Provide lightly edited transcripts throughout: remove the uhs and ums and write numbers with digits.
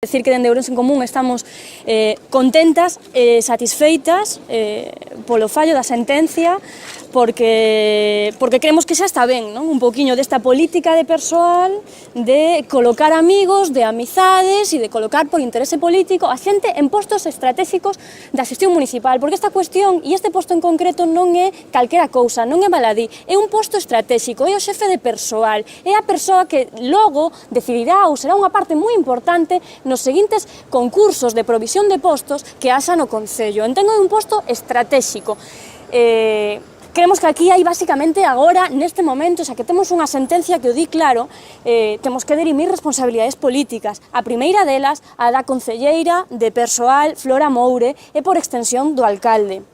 Decir que dende Ourense en Común estamos contentas e satisfeitas polo fallo da sentencia porque creemos que xa está ben, non? Un poquinho desta política de persoal de colocar amigos, de amizades e de colocar por interese político a xente en postos estratégicos da xestión municipal, porque esta cuestión e este posto en concreto non é calquera cousa, non é baladí, é un posto estratégico, é o xefe de persoal, é a persoa que logo decidirá ou será unha parte moi importante nos seguintes concursos de provisión de postos que haxa no Concello. Entendo un posto estratégico. Creemos que aquí hai basicamente agora, neste momento, xa que temos unha sentencia que o di claro, temos que dirimir responsabilidades políticas. A primeira delas, a da concelleira de persoal Flora Moure e por extensión do alcalde.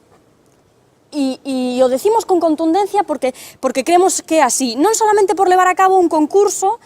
E o decimos con contundencia porque creemos que é así, non solamente por levar a cabo un concurso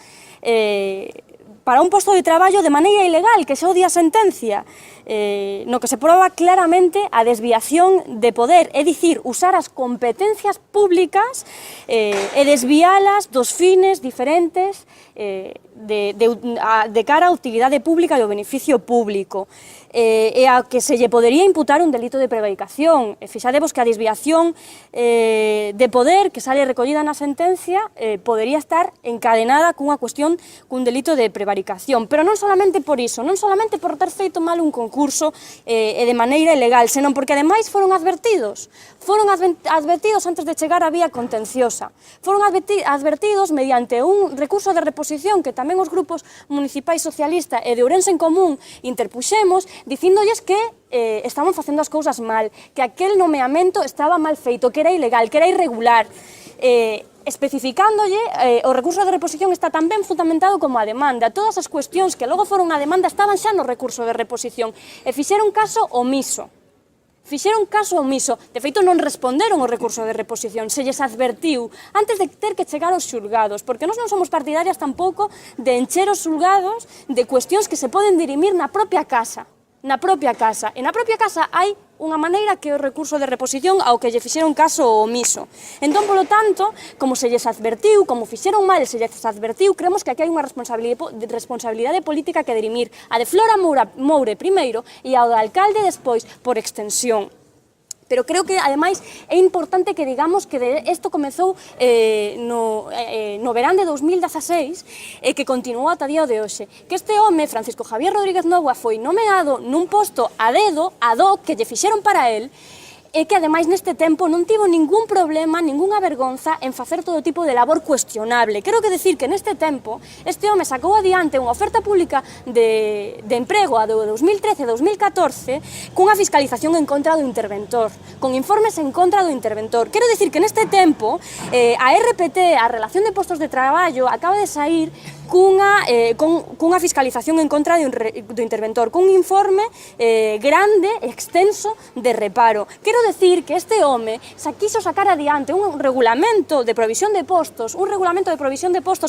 para un posto de traballo de maneira ilegal, que xa o di a sentencia, no que se proba claramente a desviación de poder, é dicir, usar as competencias públicas e desvialas dos fines diferentes de cara á utilidade pública e ao beneficio público, e a que se lle podería imputar un delito de prevaricación. Fixadevos que a desviación de poder que sale recollida na sentencia podería estar encadenada cunha cuestión, cun delito de prevaricación, pero non solamente por iso, non solamente por ter feito mal un concurso e de maneira ilegal, senón porque ademais foron advertidos antes de chegar á vía contenciosa, foron advertidos mediante un recurso de reposición que tamén os grupos municipais socialista e de Ourense en Común interpuxemos, dicíndolles que estaban facendo as cousas mal, que aquel nomeamento estaba mal feito, que era ilegal, que era irregular, especificándolle o recurso de reposición está tan ben fundamentado como a demanda. Todas as cuestións que logo foron a demanda estaban xa no recurso de reposición e fixeron caso omiso. De feito non responderon ao recurso de reposición, se lles advertiu antes de ter que chegar aos xulgados, porque nós non somos partidarias tampouco de encher os xulgados de cuestións que se poden dirimir na propia casa. E na propia casa hai unha maneira que é o recurso de reposición ao que lle fixeron caso omiso. Entón, polo tanto, como se lles advertiu, como fixeron mal se lles advertiu, creemos que aquí hai unha responsabilidade política que dirimir, a de Flora Moure primeiro e ao do alcalde despois, por extensión. Pero creo que, ademais, é importante que digamos que isto comezou no verán de 2016 e que continuou ata día de hoxe. Que este home, Francisco Javier Rodríguez Novoa, foi nomeado nun posto a dedo, ad hoc, que lle fixeron para él, e que, ademais, neste tempo non tivo ningún problema, ningunha vergonza en facer todo tipo de labor cuestionable. Quero que decir que neste tempo este home sacou adiante unha oferta pública de emprego a do 2013-2014 cunha fiscalización en contra do interventor, con informes en contra do interventor. Quero decir que neste tempo a RPT, a Relación de Postos de Traballo, acaba de saír cunha fiscalización en contra do interventor, cun informe grande, extenso, de reparo. Quero decir que este home quiso sacar adiante un regulamento de provisión de postos,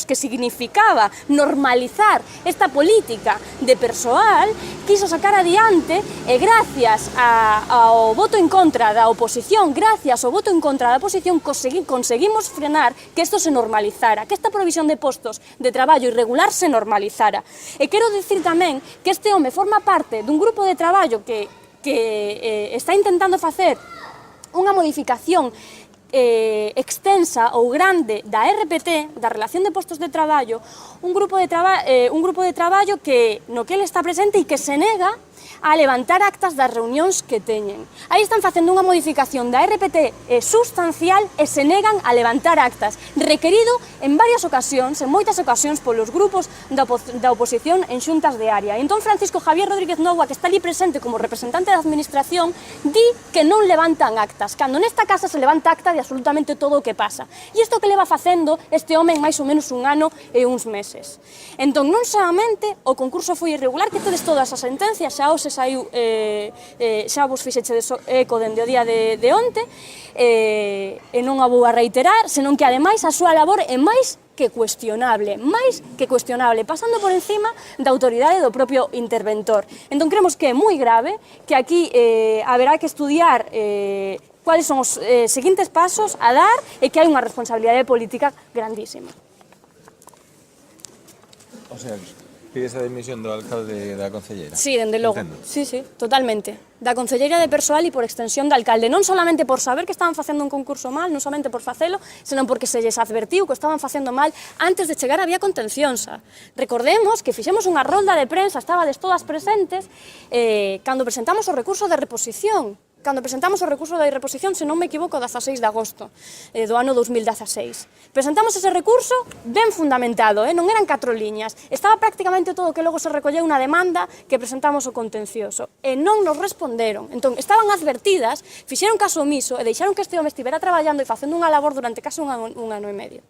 que significaba normalizar esta política de persoal, quiso sacar adiante e gracias ao voto en contra da oposición, conseguimos frenar que isto se normalizara, que esta provisión de postos de traballo irregular se normalizara. E quero dicir tamén que este home forma parte dun grupo de traballo que está intentando facer unha modificación extensa ou grande da RPT, da Relación de Postos de Traballo, un grupo de traballo no que ele está presente e que se nega a levantar actas das reunións que teñen. Aí están facendo unha modificación da RPT sustancial e se negan a levantar actas, requerido en varias ocasións, en moitas ocasións, polos grupos da oposición en xuntas de área. Entón, Francisco Javier Rodríguez Novoa, que está ali presente como representante da administración, di que non levantan actas, cando nesta casa se levanta acta de absolutamente todo o que pasa. E isto que leva facendo este home en máis ou menos un ano e uns meses. Entón, non solamente o concurso foi irregular, que tedes todas as sentencias, xa hoxe saiu, xa vos fixeche eco dende o día de onte, e non a vou a reiterar, senón que ademais a súa labor é máis que cuestionable, pasando por encima da autoridade do propio interventor. Entón, creemos que é moi grave, que aquí haberá que estudiar cuáles son os seguintes pasos a dar e que hai unha responsabilidade política grandísima. O sea, Pides a dimisión do alcalde da concelleira? Sí, dende logo. Entendo. Sí, totalmente. Da Concelleira de Persoal e por extensión do alcalde, non solamente por saber que estaban facendo un concurso mal, non solamente por facelo, senón porque se lles advertiu que estaban facendo mal antes de chegar a vía contenciosa. Recordemos que fixemos unha rolda de prensa, estabades todas presentes, cando presentamos o recurso de reposición. Cando presentamos o recurso de reposición, se non me equivoco, 16 de agosto do ano 2016. Presentamos ese recurso ben fundamentado, non eran 4 liñas. Estaba prácticamente todo o que logo se recolleu unha demanda que presentamos o contencioso. E non nos responderon. Entón, estaban advertidas, fixeron caso omiso e deixaron que este home estivera traballando e facendo unha labor durante case un ano e medio.